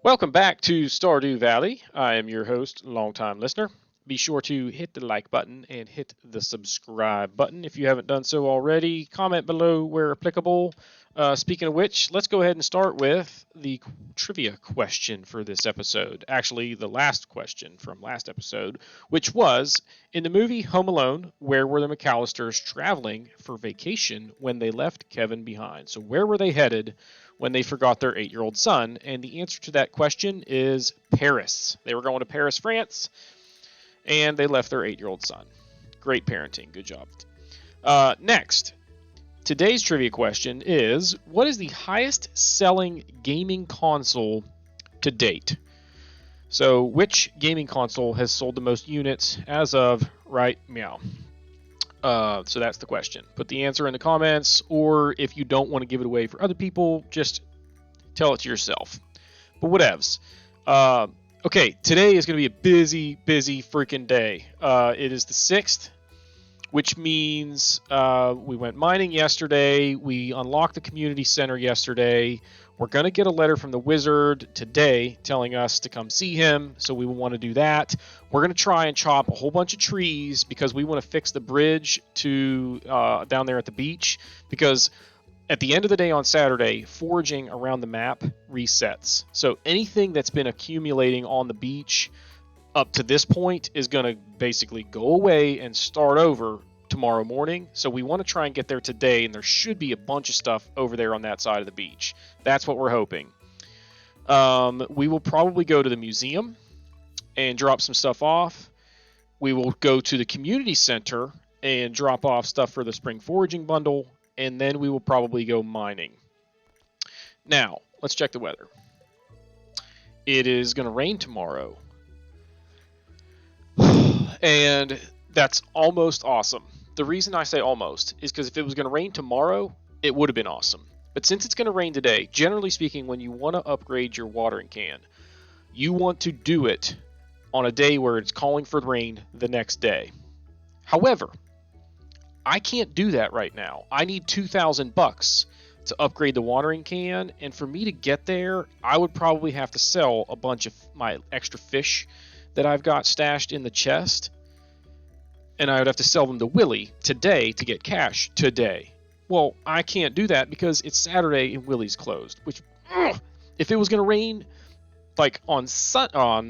Welcome back to Stardew Valley. I am your host, longtime listener. Be sure to hit the like button and hit the subscribe button if you haven't done so already. Comment below where applicable. Speaking of which, let's go ahead and start with the trivia question for this episode. Actually, the last question from last episode, which was in the movie Home Alone, where were the McAllisters traveling for vacation when they left Kevin behind? So, where were they headed when they forgot their 8-year-old son? And the answer to that question is Paris. They were going to Paris, France, and they left their 8-year-old son. Great parenting. Good job. Next, today's trivia question is what is the highest selling gaming console to date? So, which gaming console has sold the most units as of right meow? So that's the question. Put the answer in the comments, or if you don't want to give it away for other people, just tell it to yourself. But whatevs. Okay, today is going to be a busy freaking day. It is the 6th, which means we went mining yesterday. We unlocked the community center yesterday. We're going to get a letter from the wizard today telling us to come see him, so we will want to do that. We're going to try and chop a whole bunch of trees because we want to fix the bridge to down there at the beach, because at the end of the day on Saturday, foraging around the map resets. So anything that's been accumulating on the beach up to this point is going to basically go away and start over tomorrow morning. So we want to try and get there today, and there should be a bunch of stuff over there on that side of the beach. That's what we're hoping. We will probably go to the museum and drop some stuff off. We will go to the community center and drop off stuff for the spring foraging bundle, and then we will probably go mining. Now, let's check the weather. It is going to rain tomorrow, and that's almost awesome. The reason I say almost is because if it was going to rain tomorrow, it would have been awesome. But since it's going to rain today, generally speaking, when you want to upgrade your watering can, you want to do it on a day where it's calling for rain the next day. However, I can't do that right now. I need $2,000 to upgrade the watering can, and for me to get there, I would probably have to sell a bunch of my extra fish that I've got stashed in the chest, and I would have to sell them to Willy today to get cash today. Well, I can't do that because it's Saturday and Willy's closed. Which, if it was going to rain like on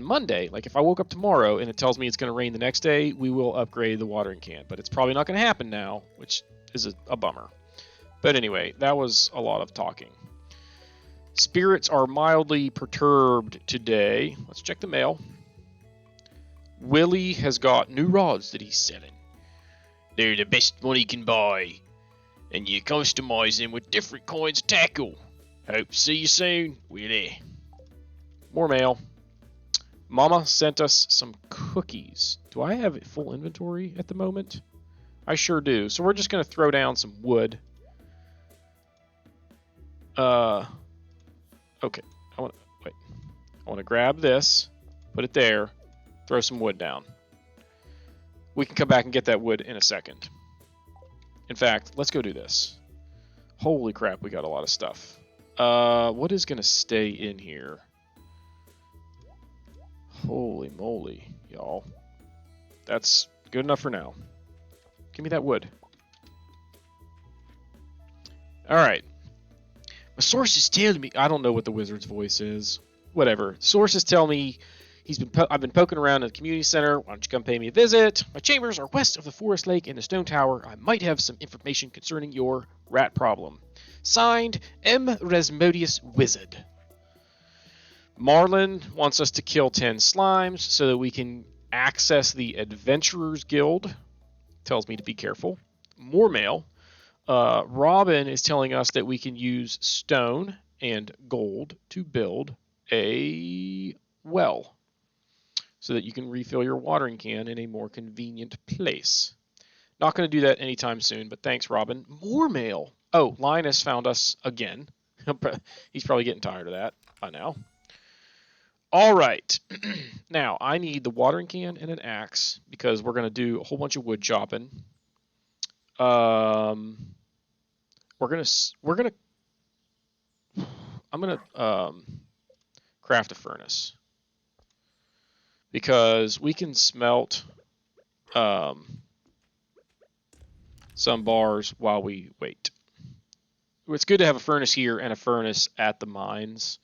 Monday, like if I woke up tomorrow and it tells me it's going to rain the next day, we will upgrade the watering can. But it's probably not going to happen now, which is a bummer. But anyway, that was a lot of talking. Spirits are mildly perturbed today. Let's check the mail. Willy has got new rods that he's selling. They're the best money can buy, and you customize them with different kinds of tackle. Hope to see you soon, Willy. More mail. Mama sent us some cookies. Do I have full inventory at the moment? I sure do. So we're just going to throw down some wood. Okay. I want to grab this, put it there, throw some wood down. We can come back and get that wood in a second. In fact, let's go do this. Holy crap, we got a lot of stuff. What is going to stay in here? Holy moly, y'all. That's good enough for now. Give me that wood. Alright. My sources tell me... I don't know what the wizard's voice is. Whatever. Sources tell me I've been poking around in the community center. Why don't you come pay me a visit? My chambers are west of the forest lake and the stone tower. I might have some information concerning your rat problem. Signed, M. Resmodius Wizard. Marlin wants us to kill 10 slimes so that we can access the Adventurers Guild. Tells me to be careful. More mail. Robin is telling us that we can use stone and gold to build a well so that you can refill your watering can in a more convenient place. Not going to do that anytime soon, but thanks, Robin. More mail. Oh, Linus found us again. He's probably getting tired of that by now. All right. Now, I need the watering can and an axe because we're going to do a whole bunch of wood chopping. I'm gonna craft a furnace. Because we can smelt some bars while we wait. It's good to have a furnace here and a furnace at the mines.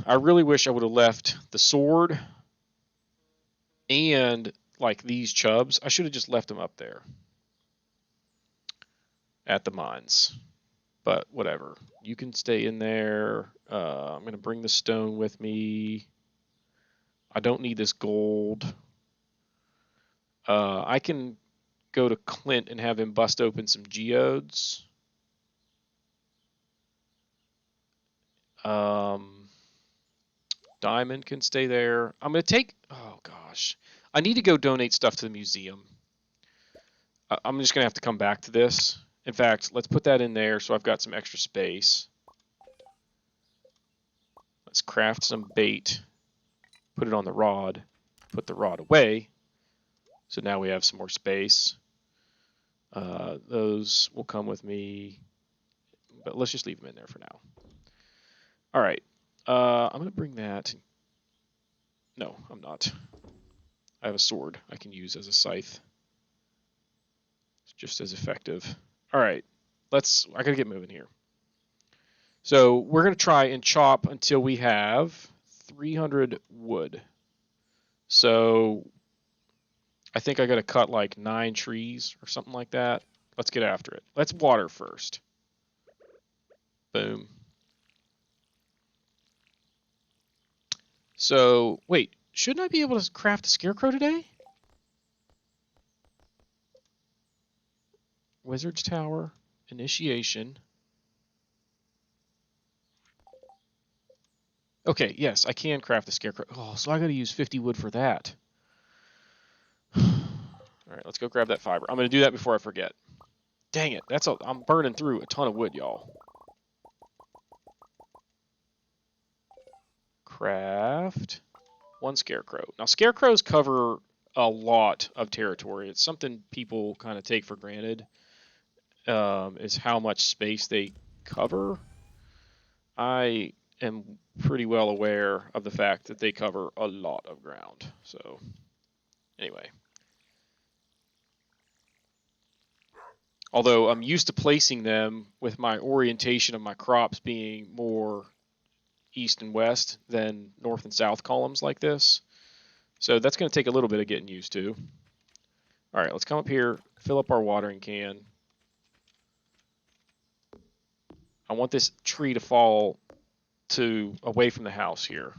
I really wish I would have left the sword and like these chubs. I should have just left them up there at the mines. But whatever. You can stay in there. I'm going to bring the stone with me. I don't need this gold. I can go to Clint and have him bust open some geodes. Diamond can stay there. I'm going to take... Oh, gosh. I need to go donate stuff to the museum. I'm just going to have to come back to this. In fact, let's put that in there so I've got some extra space. Let's craft some bait. Put it on the rod. Put the rod away. So now we have some more space. Those will come with me. But let's just leave them in there for now. All right. I'm going to bring that. No, I'm not. I have a sword I can use as a scythe. It's just as effective. All right. I got to get moving here. So we're going to try and chop until we have 300 wood. So I think I got to cut like 9 trees or something like that. Let's get after it. Let's water first. Boom. So, wait, shouldn't I be able to craft a scarecrow today? Wizard's Tower, initiation. Okay, yes, I can craft a scarecrow. Oh, so I got to use 50 wood for that. All right, let's go grab that fiber. I'm going to do that before I forget. Dang it, I'm burning through a ton of wood, y'all. Craft 1 scarecrow. Now, scarecrows cover a lot of territory. It's something people kind of take for granted, is how much space they cover. I am pretty well aware of the fact that they cover a lot of ground. So, anyway. Although I'm used to placing them with my orientation of my crops being more east and west than north and south columns like this. So that's going to take a little bit of getting used to. All right, let's come up here, fill up our watering can. I want this tree to fall away from the house here.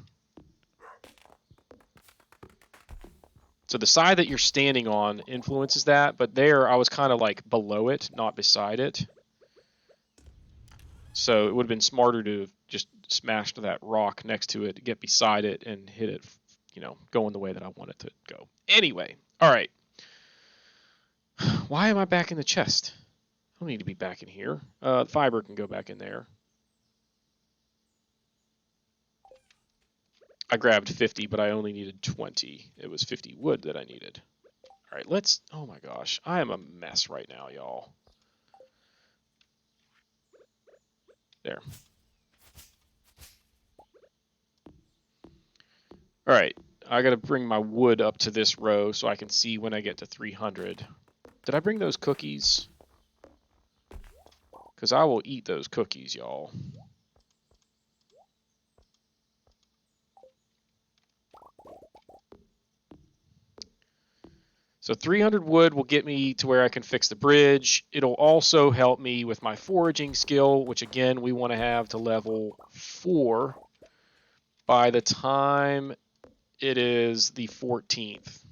So the side that you're standing on influences that, but there I was kind of like below it, not beside it. So it would have been smarter to have just smashed that rock next to it, get beside it, and hit it, going the way that I want it to go. Anyway, all right. Why am I back in the chest? I don't need to be back in here. Fiber can go back in there. I grabbed 50, but I only needed 20. It was 50 wood that I needed. All right, oh my gosh. I am a mess right now, y'all. There. All right, I got to bring my wood up to this row so I can see when I get to 300. Did I bring those cookies? Because I will eat those cookies, y'all. So 300 wood will get me to where I can fix the bridge. It'll also help me with my foraging skill, which again, we want to have to level 4 by the time it is the 14th.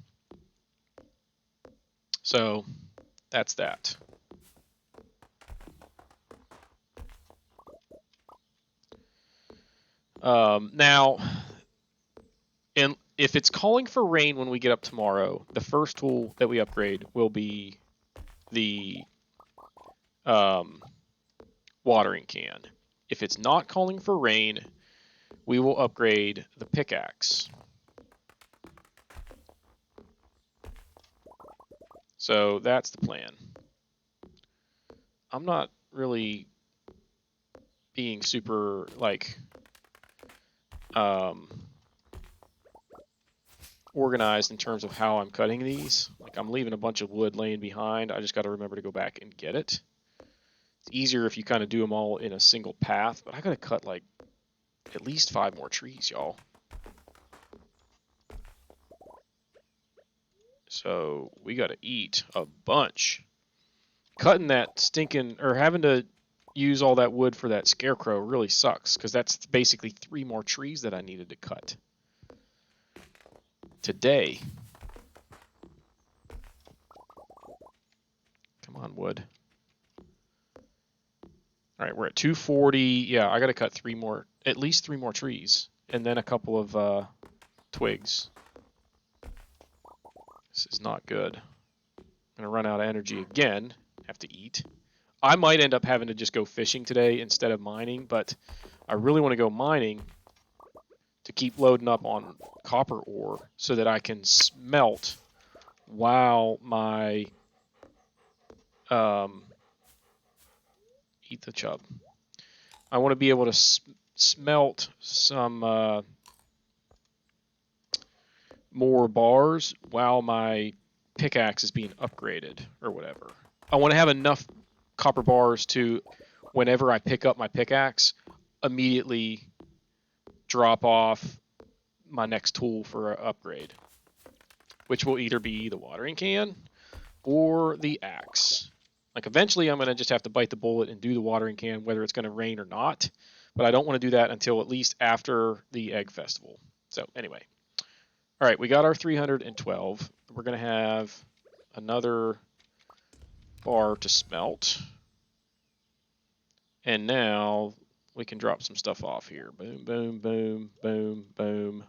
So that's that. Now, if it's calling for rain when we get up tomorrow, the first tool that we upgrade will be the watering can. If it's not calling for rain, we will upgrade the pickaxe. So that's the plan. I'm not really being super, organized in terms of how I'm cutting these. Like I'm leaving a bunch of wood laying behind. I just got to remember to go back and get it. It's easier if you kind of do them all in a single path, but I got to cut like at least 5 more trees, y'all. So we got to eat a bunch. Cutting that stinking, or having to use all that wood for that scarecrow really sucks, because that's basically 3 more trees that I needed to cut today. Come on, wood. All right, we're at 240. Yeah, I got to cut 3 more, at least 3 more trees, and then a couple of twigs. This is not good. I'm gonna run out of energy again. Have to eat. I might end up having to just go fishing today instead of mining, but I really want to go mining to keep loading up on copper ore so that I can smelt while my eat the chub. I want to be able to smelt some more bars while my pickaxe is being upgraded or whatever. I want to have enough copper bars to, whenever I pick up my pickaxe, immediately drop off my next tool for an upgrade, which will either be the watering can or the axe. Like eventually I'm going to just have to bite the bullet and do the watering can, whether it's going to rain or not, but I don't want to do that until at least after the egg festival. So anyway, all right, we got our 312. We're going to have another bar to smelt. And now we can drop some stuff off here. Boom, boom, boom, boom, boom.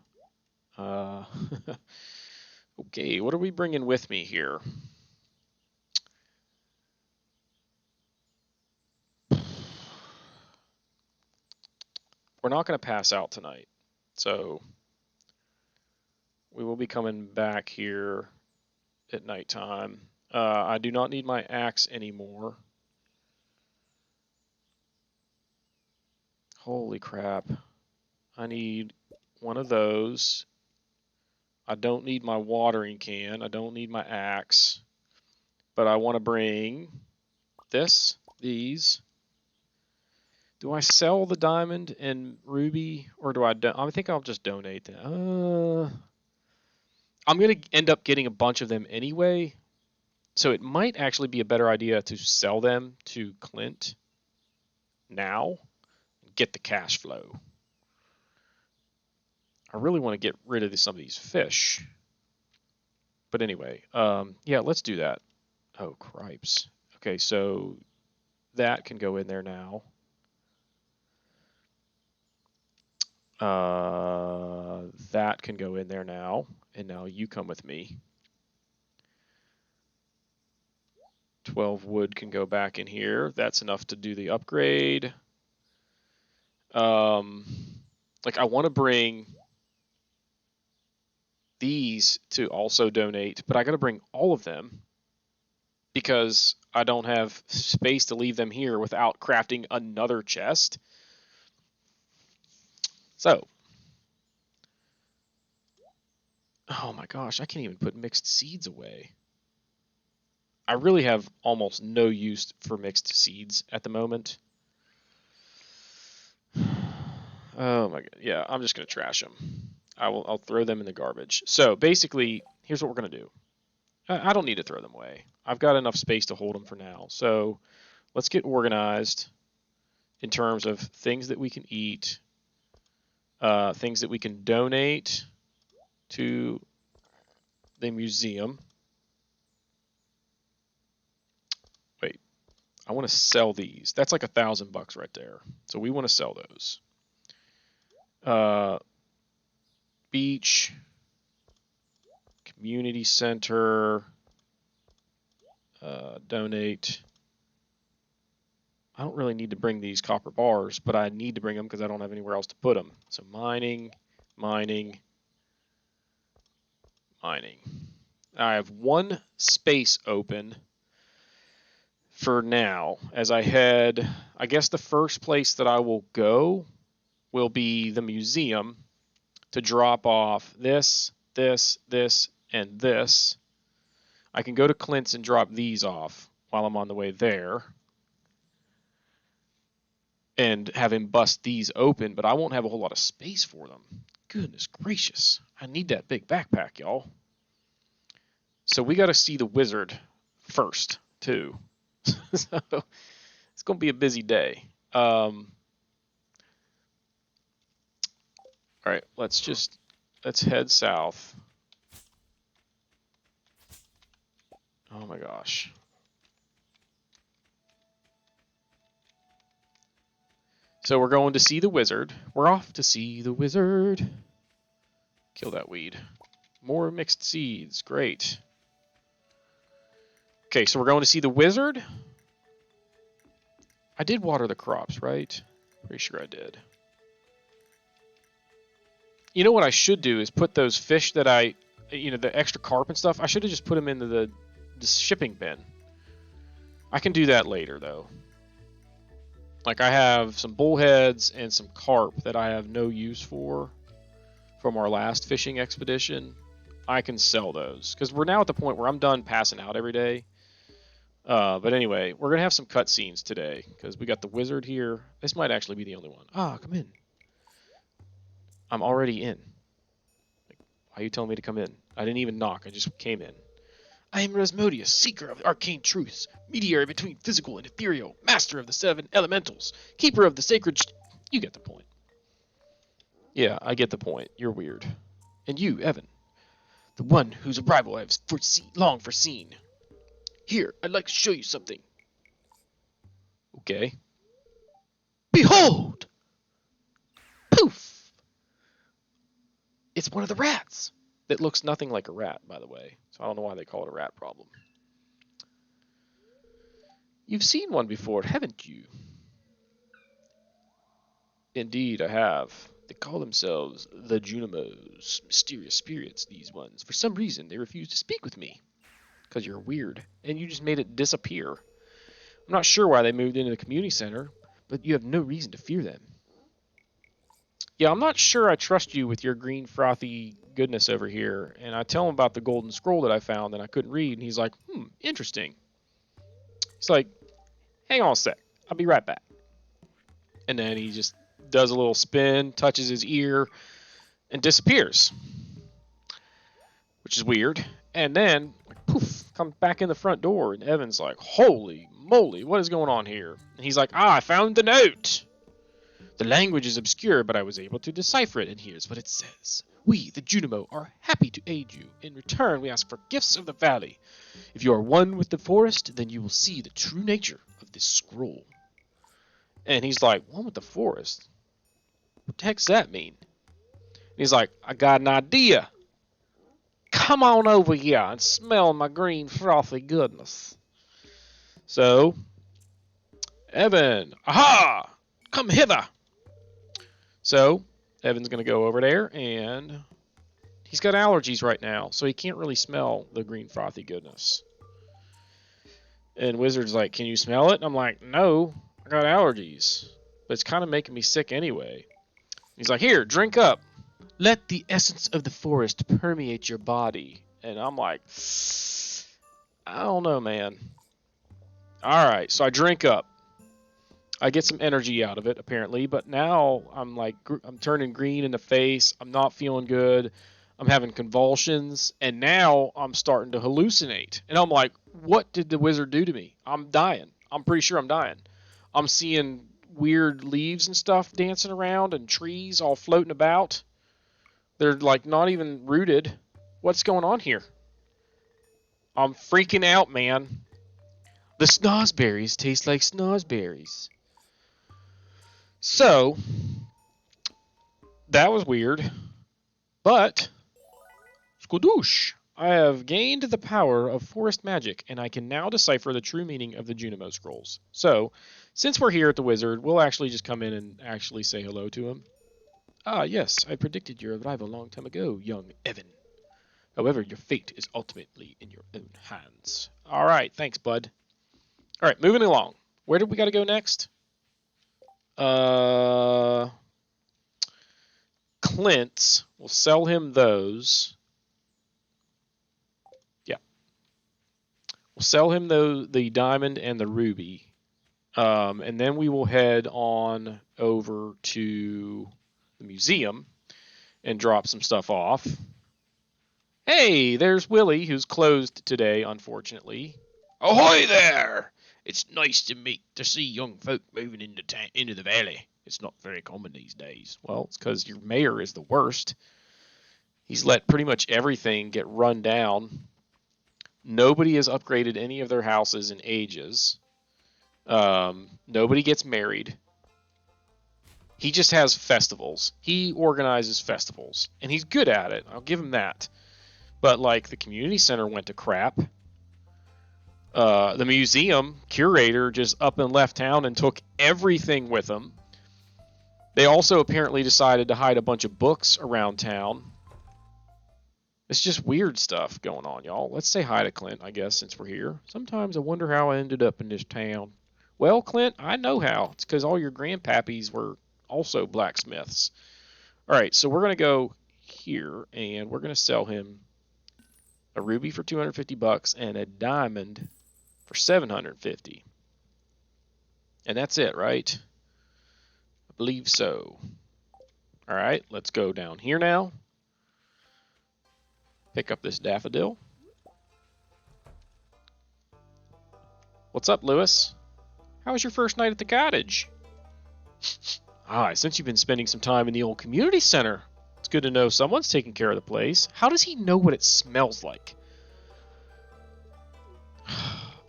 Okay, what are we bringing with me here? We're not going to pass out tonight. So we will be coming back here at nighttime. I do not need my axe anymore. Holy crap. I need one of those. I don't need my watering can. I don't need my axe. But I want to bring these. Do I sell the diamond and ruby, or do I think I'll just donate them. I'm going to end up getting a bunch of them anyway, so it might actually be a better idea to sell them to Clint now and get the cash flow. I really want to get rid of some of these fish. But anyway, yeah, let's do that. Oh, cripes. Okay, so that can go in there now. That can go in there now. And now you come with me. 12 wood can go back in here. That's enough to do the upgrade. Like I want to bring these to also donate, but I got to bring all of them because I don't have space to leave them here without crafting another chest. So, oh my gosh, I can't even put mixed seeds away. I really have almost no use for mixed seeds at the moment. Oh my god, yeah, I'm just gonna trash them. I'll throw them in the garbage. So basically, here's what we're gonna do. I don't need to throw them away. I've got enough space to hold them for now. So let's get organized in terms of things that we can eat, things that we can donate to the museum. Wait, I want to sell these. That's like $1,000 right there. So we want to sell those. Beach, community center, donate. I don't really need to bring these copper bars, but I need to bring them because I don't have anywhere else to put them. So mining, mining, mining. I have one space open for now as I head. I guess the first place that I will go will be the museum to drop off this, this, this, and this. I can go to Clint's and drop these off while I'm on the way there and have him bust these open, but I won't have a whole lot of space for them. Goodness gracious. I need that big backpack, y'all. So we got to see the wizard first, too. So it's going to be a busy day. All right, let's head south. Oh my gosh. So we're going to see the wizard. We're off to see the wizard. Kill that weed. More mixed seeds. Great. Okay, so we're going to see the wizard. I did water the crops, right? Pretty sure I did. You know what I should do is put those fish that the extra carp and stuff, I should have just put them into the shipping bin. I can do that later, though. Like, I have some bullheads and some carp that I have no use for from our last fishing expedition. I can sell those, because we're now at the point where I'm done passing out every day. But anyway, we're going to have some cutscenes today, because we got the wizard here. This might actually be the only one. Ah, come in. I'm already in. Why are you telling me to come in? I didn't even knock. I just came in. I am Rasmodius, seeker of the arcane truths, mediator between physical and ethereal, master of the 7 elementals, keeper of the sacred... You get the point. Yeah, I get the point. You're weird. And you, Evan, the one whose arrival I have long foreseen. Here, I'd like to show you something. Okay. Behold! Poof! It's one of the rats. That looks nothing like a rat, by the way. So I don't know why they call it a rat problem. You've seen one before, haven't you? Indeed, I have. They call themselves the Junimos. Mysterious spirits, these ones. For some reason, they refuse to speak with me. Because you're weird. And you just made it disappear. I'm not sure why they moved into the community center, but you have no reason to fear them. Yeah, I'm not sure I trust you with your green frothy goodness over here. And I tell him about the golden scroll that I found and I couldn't read. And he's like, interesting. He's like, hang on a sec. I'll be right back. And then he just does a little spin, touches his ear, and disappears. Which is weird. And then, poof, comes back in the front door. And Evan's like, holy moly, what is going on here? And he's like, I found the note. The language is obscure, but I was able to decipher it, and here's what it says. We, the Junimo, are happy to aid you. In return, we ask for gifts of the valley. If you are one with the forest, then you will see the true nature of this scroll. And he's like, one with the forest? What the heck's that mean? And he's like, I got an idea. Come on over here and smell my green frothy goodness. So, Evan, aha! Come hither! So, Evan's going to go over there, and he's got allergies right now, so he can't really smell the green frothy goodness. And Wizard's like, can you smell it? And I'm like, no, I got allergies. But it's kind of making me sick anyway. He's like, here, drink up. Let the essence of the forest permeate your body. And I'm like, I don't know, man. All right, so I drink up. I get some energy out of it, apparently, but now I'm turning green in the face. I'm not feeling good. I'm having convulsions, and now I'm starting to hallucinate. And I'm like, what did the wizard do to me? I'm dying. I'm pretty sure I'm dying. I'm seeing weird leaves and stuff dancing around and trees all floating about. They're like not even rooted. What's going on here? I'm freaking out, man. The snozberries taste like snozberries. So, that was weird, but, skadoosh, I have gained the power of forest magic, and I can now decipher the true meaning of the Junimo scrolls. So, since we're here at the wizard, we'll actually just come in and actually say hello to him. Ah, yes, I predicted your arrival a long time ago, young Evan. However, your fate is ultimately in your own hands. Alright, thanks, bud. Alright, moving along. Where do we gotta go next? Clint's. We'll sell him those. Yeah. We'll sell him the diamond and the ruby. And then we will head on over to the museum and drop some stuff off. Hey, there's Willy, who's closed today, unfortunately. Ahoy there! It's nice to see young folk moving into the valley. It's not very common these days. Well, it's because your mayor is the worst. He's let pretty much everything get run down. Nobody has upgraded any of their houses in ages. Nobody gets married. He just has festivals. He organizes festivals, and he's good at it. I'll give him that. But like the community center went to crap. The museum curator just up and left town and took everything with him. They also apparently decided to hide a bunch of books around town. It's just weird stuff going on, y'all. Let's say hi to Clint, I guess, since we're here. Sometimes I wonder how I ended up in this town. Well, Clint, I know how. It's because all your grandpappies were also blacksmiths. All right, so we're going to go here, and we're going to sell him a ruby for 250 bucks and a diamond for 750. And that's it, right? I believe so. All right, let's go down here now. Pick up this daffodil. What's up, Lewis? How was your first night at the cottage? Since you've been spending some time in the old community center, it's good to know someone's taking care of the place. How does he know what it smells like?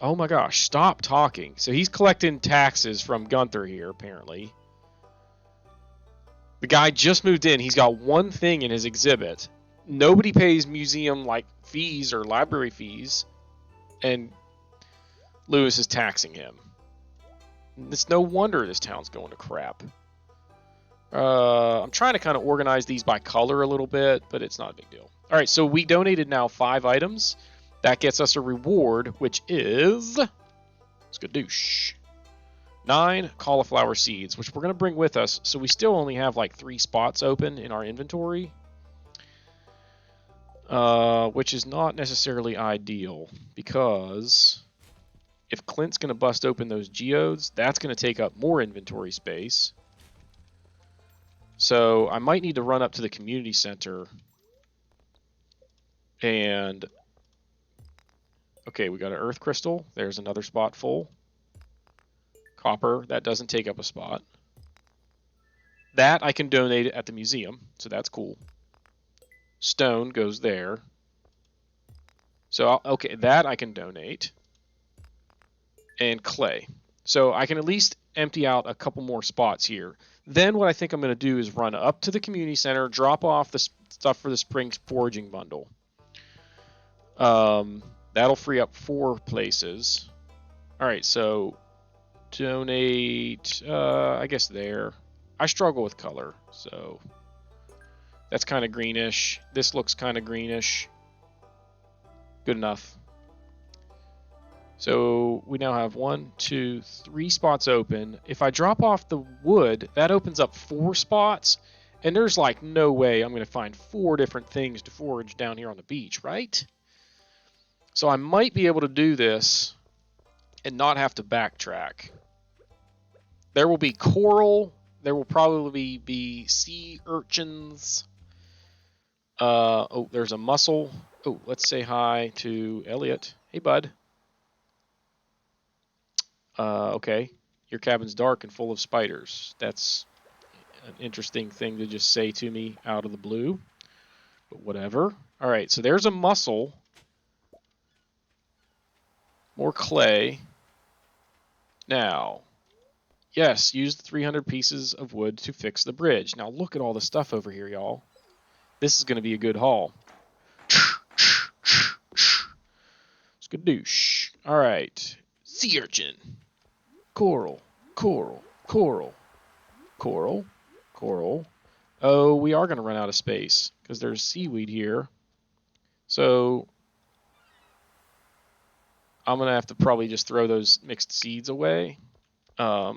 Oh my gosh, stop talking. So he's collecting taxes from Gunther here, apparently. The guy just moved in. He's got one thing in his exhibit. Nobody pays museum like fees or library fees, and Lewis is taxing him. It's no wonder this town's going to crap. I'm trying to kind of organize these by color a little bit, but it's not a big deal. All right, so we donated now 5 items. That gets us a reward, which is skadoosh. 9 cauliflower seeds, which we're going to bring with us. So we still only have like 3 spots open in our inventory, which is not necessarily ideal because if Clint's going to bust open those geodes, that's going to take up more inventory space. So I might need to run up to the community center and... Okay, we got an earth crystal. There's another spot full. Copper, that doesn't take up a spot. That I can donate at the museum, so that's cool. Stone goes there. So, okay, that I can donate. And clay. So I can at least empty out a couple more spots here. Then what I think I'm going to do is run up to the community center, drop off the stuff for the spring foraging bundle. That'll free up 4 places. All right, so donate, I guess there. I struggle with color, so that's kind of greenish. This looks kind of greenish. Good enough. So we now have 1, 2, 3 spots open. If I drop off the wood, that opens up 4 spots, and there's like no way I'm going to find 4 different things to forage down here on the beach, right? So I might be able to do this and not have to backtrack. There will be coral. There will probably be sea urchins. Oh, there's a mussel. Oh, let's say hi to Elliot. Hey, bud. Okay. Your cabin's dark and full of spiders. That's an interesting thing to just say to me out of the blue. But whatever. All right, so there's a mussel. More clay. Now, yes, use the 300 pieces of wood to fix the bridge. Now look at all the stuff over here, y'all. This is going to be a good haul. Skadoosh. All right. Sea urchin. Coral. Coral. Coral. Coral. Coral. Oh, we are going to run out of space because there's seaweed here. So I'm going to have to probably just throw those mixed seeds away. Oh,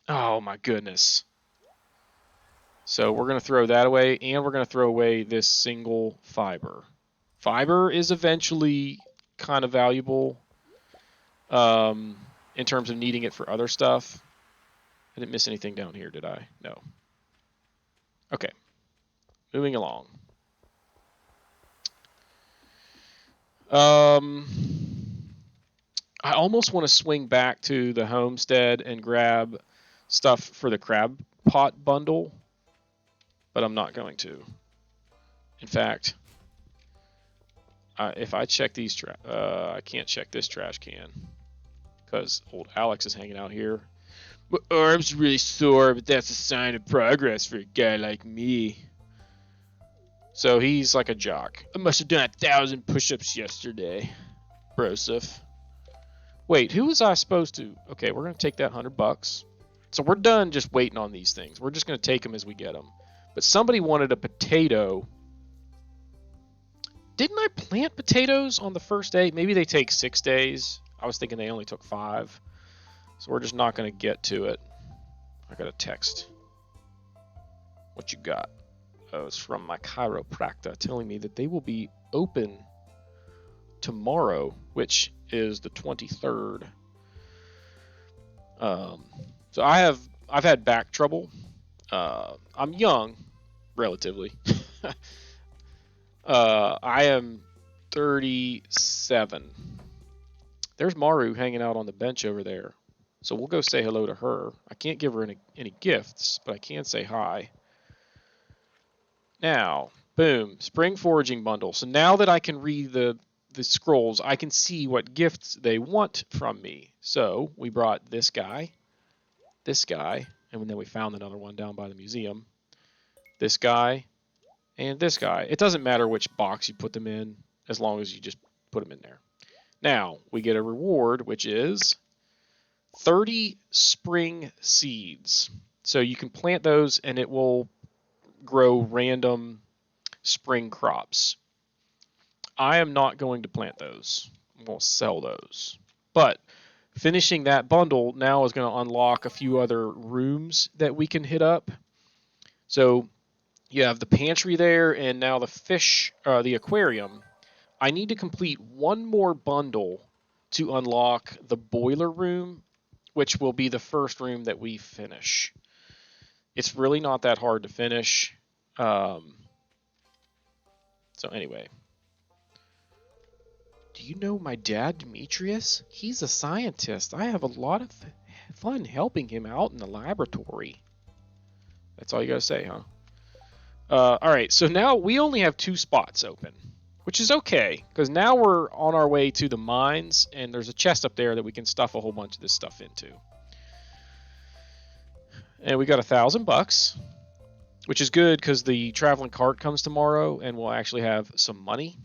my goodness. So we're going to throw that away, and we're going to throw away this single fiber. Fiber is eventually kind of valuable in terms of needing it for other stuff. I didn't miss anything down here, did I? No. Okay. Moving along. I almost want to swing back to the homestead and grab stuff for the crab pot bundle, but I'm not going to. In fact, if I check these, I can't check this trash can because old Alex is hanging out here. My arm's really sore, but that's a sign of progress for a guy like me. So he's like a jock. I must have done 1,000 push-ups yesterday. Broseph. Wait, who was I supposed to? Okay, we're going to take that $100. So we're done just waiting on these things. We're just going to take them as we get them. But somebody wanted a potato. Didn't I plant potatoes on the first day? Maybe they take 6 days. I was thinking they only took 5. So we're just not going to get to it. I got a text. What you got? Oh, it's from my chiropractor telling me that they will be open tomorrow, which is the 23rd. So I've had back trouble. I'm young, relatively. I am 37. There's Maru hanging out on the bench over there. So we'll go say hello to her. I can't give her any gifts, but I can say hi. Now, boom, spring foraging bundle. So now that I can read the scrolls, I can see what gifts they want from me. So we brought this guy, and then we found another one down by the museum. This guy, and this guy. It doesn't matter which box you put them in, as long as you just put them in there. Now, we get a reward, which is 30 spring seeds. So you can plant those, and it will grow random spring crops. I am not going to plant those. I'm going to sell those. But finishing that bundle now is going to unlock a few other rooms that we can hit up. So you have the pantry there, and now the fish, the aquarium. I need to complete one more bundle to unlock the boiler room, which will be the first room that we finish. It's really not that hard to finish. So anyway. Do you know my dad, Demetrius? He's a scientist. I have a lot of fun helping him out in the laboratory. That's all you gotta say, huh? Alright, so now we only have 2 spots open, which is okay, because now we're on our way to the mines, and there's a chest up there that we can stuff a whole bunch of this stuff into. And we got $1,000, which is good because the traveling cart comes tomorrow, and we'll actually have some money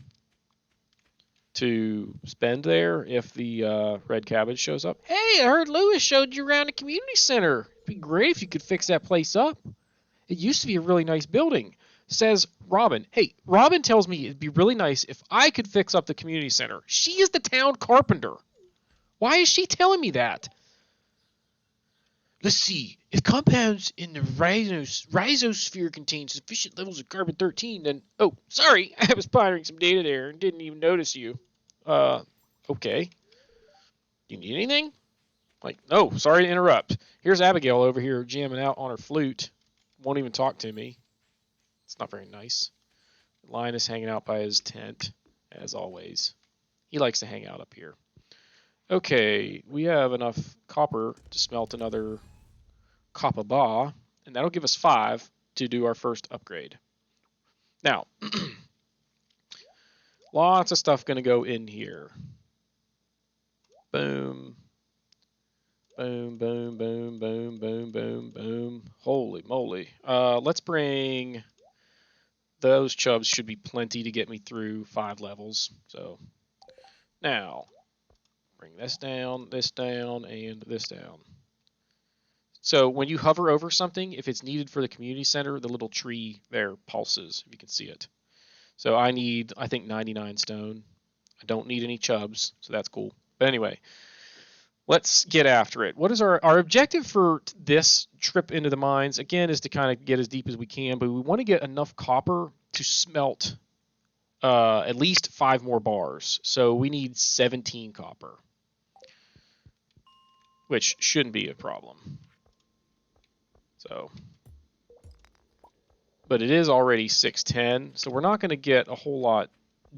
to spend there if the red cabbage shows up. Hey, I heard Lewis showed you around the community center. It'd be great if you could fix that place up. It used to be a really nice building, says Robin. Hey, Robin tells me it'd be really nice if I could fix up the community center. She is the town carpenter. Why is she telling me that? Let's see. If compounds in the rhizosphere contain sufficient levels of carbon-13, then... Oh, sorry. I was pondering some data there and didn't even notice you. Okay. You need anything? Like, no, sorry to interrupt. Here's Abigail over here jamming out on her flute. Won't even talk to me. It's not very nice. Linus hanging out by his tent, as always. He likes to hang out up here. Okay, we have enough copper to smelt another copper bar, and that'll give us 5 to do our first upgrade. Now, lots of stuff going to go in here. Boom. Boom, boom, boom, boom, boom, boom, boom. Holy moly. Let's bring... Those chubs should be plenty to get me through 5 levels. So, now, bring this down, and this down. So when you hover over something, if it's needed for the community center, the little tree there pulses, if you can see it. So I need, I think, 99 stone. I don't need any chubs, so that's cool. But anyway, let's get after it. What is our objective for this trip into the mines? Again, is to kind of get as deep as we can, but we want to get enough copper to smelt at least 5 more bars. So we need 17 copper, which shouldn't be a problem. So, but it is already 6:10, so we're not going to get a whole lot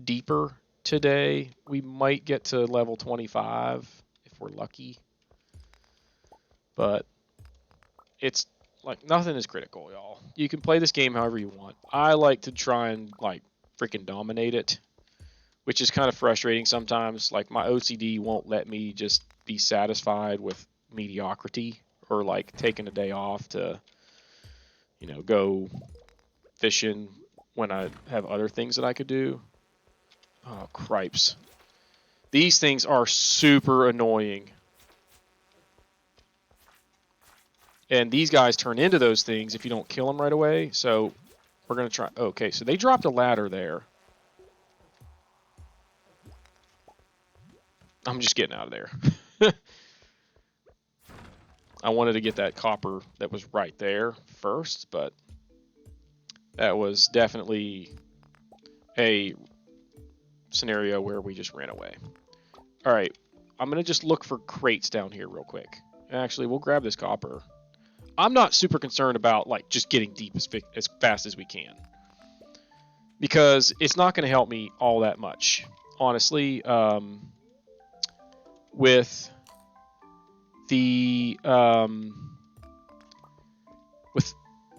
deeper today. We might get to level 25 if we're lucky, but it's like nothing is critical, y'all. You can play this game however you want. I like to try and like freaking dominate it, which is kind of frustrating sometimes. Like my OCD won't let me just be satisfied with mediocrity or like taking a day off to, you know, go fishing when I have other things that I could do. Oh, cripes. These things are super annoying. And these guys turn into those things if you don't kill them right away. So we're going to try. Okay, so they dropped a ladder there. I'm just getting out of there. I wanted to get that copper that was right there first, but that was definitely a scenario where we just ran away. All right, I'm going to just look for crates down here real quick. Actually, we'll grab this copper. I'm not super concerned about like just getting deep as fast as we can, because it's not going to help me all that much, honestly. With the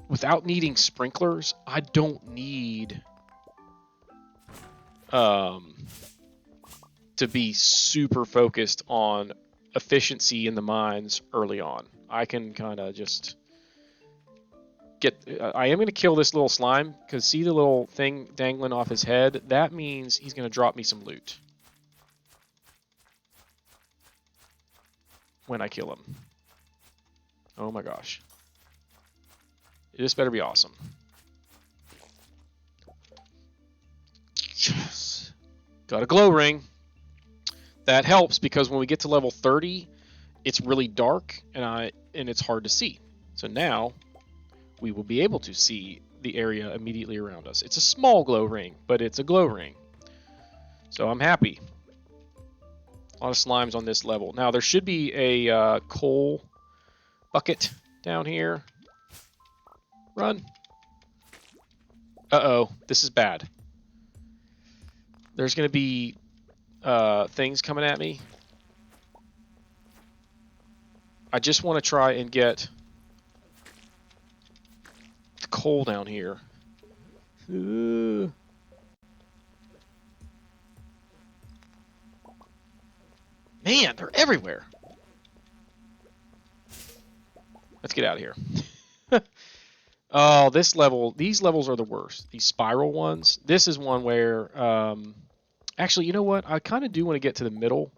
without needing sprinklers, I don't need to be super focused on efficiency in the mines early on. I can kind of just get. I am going to kill this little slime because see the little thing dangling off his head? That means he's going to drop me some loot when I kill him. Oh my gosh. This better be awesome. Yes. Got a glow ring. That helps because when we get to level 30, it's really dark and it's hard to see. So now we will be able to see the area immediately around us. It's a small glow ring, but it's a glow ring. So I'm happy. A lot of slimes on this level. Now there should be a coal bucket down here. Run. Uh-oh, this is bad. There's going to be things coming at me. I just want to try and get the coal down here. Man, they're everywhere. Let's get out of here. Oh, these levels are the worst. These spiral ones. This is one where, actually, you know what? I kind of do want to get to the middle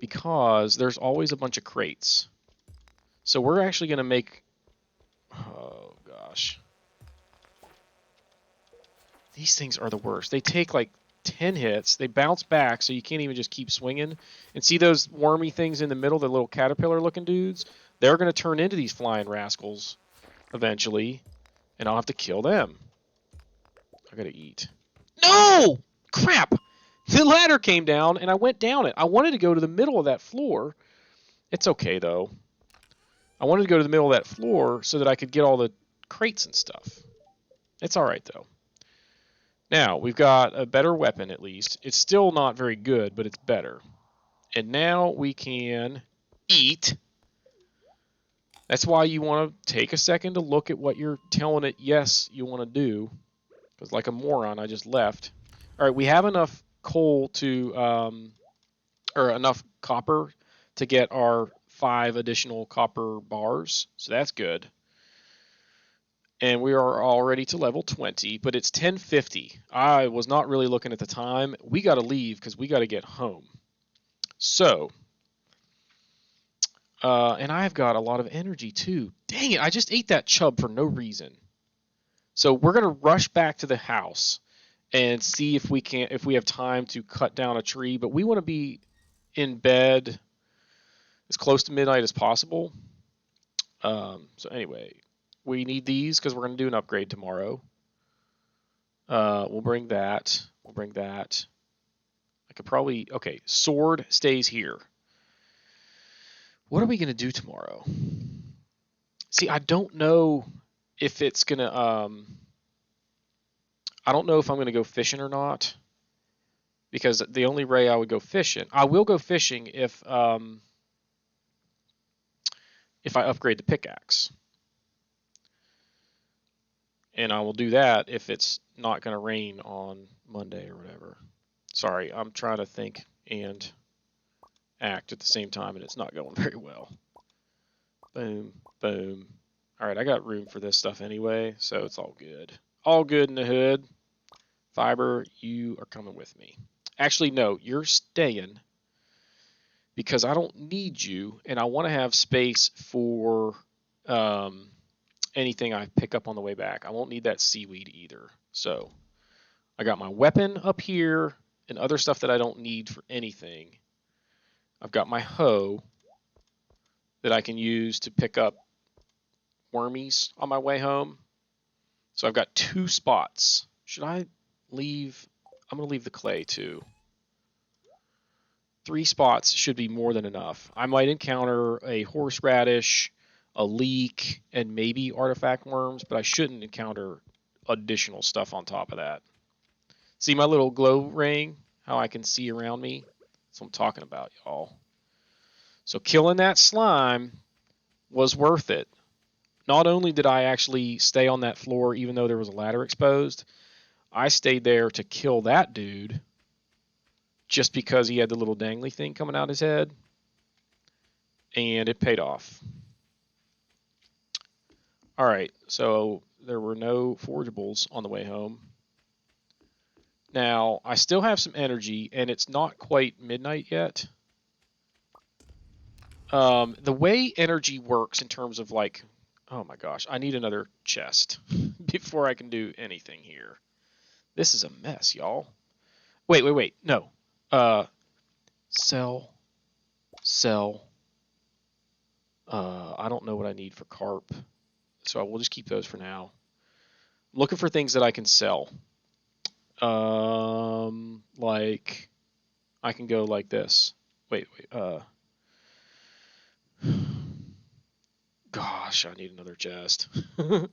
because there's always a bunch of crates. So we're actually going to make, oh gosh. These things are the worst. They take like 10 hits. They bounce back, so you can't even just keep swinging. And see those wormy things in the middle, the little caterpillar looking dudes? They're going to turn into these flying rascals eventually, and I'll have to kill them. I gotta eat. No! Crap! The ladder came down, and I went down it. I wanted to go to the middle of that floor. It's okay, though. I wanted to go to the middle of that floor so that I could get all the crates and stuff. It's alright, though. Now, we've got a better weapon, at least. It's still not very good, but it's better. And now we can eat. That's why you want to take a second to look at what you're telling it yes you want to do. Because like a moron, I just left. All right, we have enough coal to, or enough copper to get our 5 additional copper bars. So that's good. And we are already to level 20, but it's 10:50. I was not really looking at the time. We got to leave because we got to get home. So... and I've got a lot of energy too. Dang it, I just ate that chub for no reason. So we're going to rush back to the house and see if we have time to cut down a tree, but we want to be in bed as close to midnight as possible. So anyway, we need these because we're going to do an upgrade tomorrow. We'll bring that. We'll bring that. I could probably... Okay, sword stays here. What are we going to do tomorrow? See, I don't know if it's going to... I don't know if I'm going to go fishing or not. Because the only way I would go fishing... I will go fishing if I upgrade the pickaxe. And I will do that if it's not going to rain on Monday or whatever. Sorry, I'm trying to think and act at the same time, and it's not going very well. Boom, boom. All right, I got room for this stuff anyway, so it's all good. All good in the hood. Fiber, you are coming with me. Actually, no, you're staying because I don't need you, and I want to have space for anything I pick up on the way back. I won't need that seaweed either. So I got my weapon up here and other stuff that I don't need for anything. I've got my hoe that I can use to pick up wormies on my way home. So I've got 2 spots. Should I leave? I'm going to leave the clay too. 3 spots should be more than enough. I might encounter a horseradish, a leek, and maybe artifact worms, but I shouldn't encounter additional stuff on top of that. See my little glow ring? How I can see around me? That's what I'm talking about, y'all. So killing that slime was worth it. Not only did I actually stay on that floor even though there was a ladder exposed, I stayed there to kill that dude just because he had the little dangly thing coming out his head. And it paid off. All right, so there were no forageables on the way home. Now, I still have some energy, and it's not quite midnight yet. The way energy works in terms of like, oh my gosh, I need another chest before I can do anything here. This is a mess, y'all. Wait, no. Sell. I don't know what I need for carp, so I will just keep those for now. I'm looking for things that I can sell. Like I can go like this. Wait. Gosh, I need another chest. All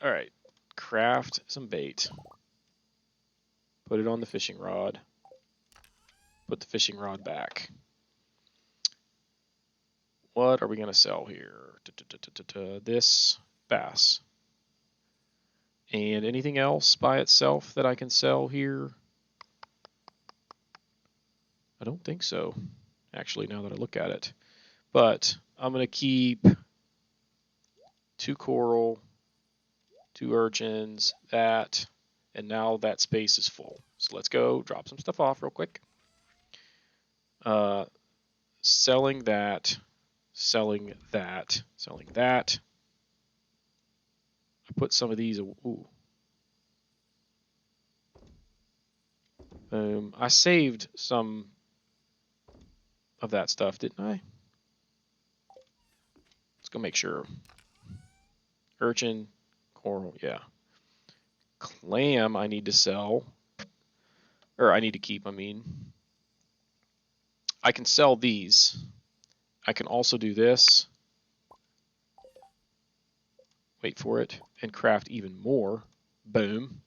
right, craft some bait. Put it on the fishing rod. Put the fishing rod back. What are we gonna sell here? This bass. And anything else by itself that I can sell here? I don't think so, actually, now that I look at it. But I'm going to keep 2 coral, 2 urchins, that, and now that space is full. So let's go drop some stuff off real quick. Selling that. I put some of these. Ooh. I saved some of that stuff, didn't I? Let's go make sure. Urchin, coral, yeah. Clam I need to sell. Or I need to keep, I mean. I can sell these. I can also do this. Wait for it. And craft even more. Boom.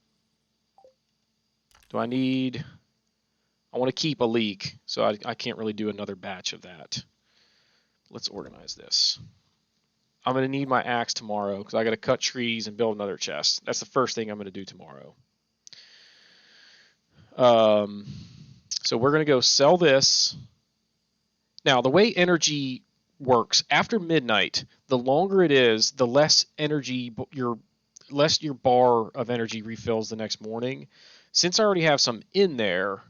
Do I need... I want to keep a leek, so I can't really do another batch of that. Let's organize this. I'm going to need my axe tomorrow because I got to cut trees and build another chest. That's the first thing I'm going to do tomorrow. So we're going to go sell this. Now, the way energy works, after midnight, the longer it is, the less energy your bar of energy refills the next morning. Since I already have some in there,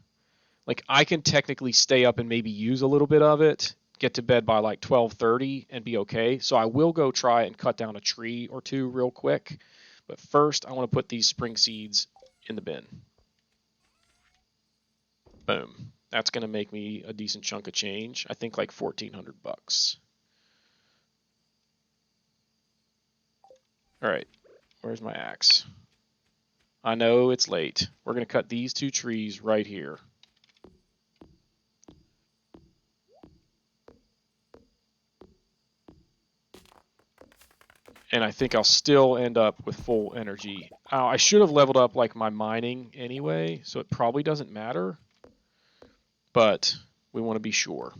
like I can technically stay up and maybe use a little bit of it, get to bed by like 12:30 and be okay. So I will go try and cut down a tree or 2 real quick. But first, I want to put these spring seeds in the bin. Boom. That's going to make me a decent chunk of change. I think like 1,400 bucks. All right, where's my axe? I know it's late. We're going to cut these 2 trees right here. And I think I'll still end up with full energy. I should have leveled up like my mining anyway, so it probably doesn't matter. But we want to be sure.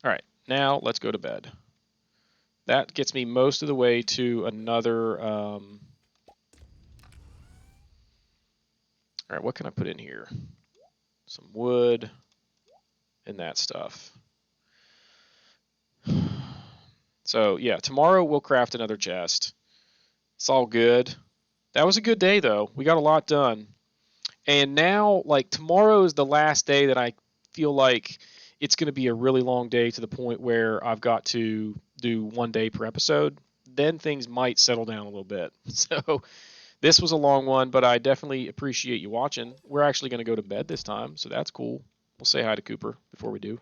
All right, now let's go to bed. That gets me most of the way to another... all right, what can I put in here? Some wood and that stuff. So, yeah, tomorrow we'll craft another chest. It's all good. That was a good day, though. We got a lot done. And now, like, tomorrow is the last day that I feel like it's going to be a really long day to the point where I've got to do 1 day per episode. Then things might settle down a little bit. So this was a long one, but I definitely appreciate you watching. We're actually going to go to bed this time, so that's cool. We'll say hi to Cooper before we do.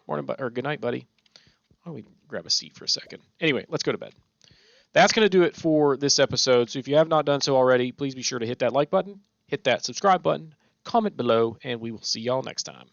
Morning, or good night, buddy. Why don't we grab a seat for a second? Anyway, let's go to bed. That's going to do it for this episode. So if you have not done so already, please be sure to hit that like button, hit that subscribe button, comment below, and we will see y'all next time.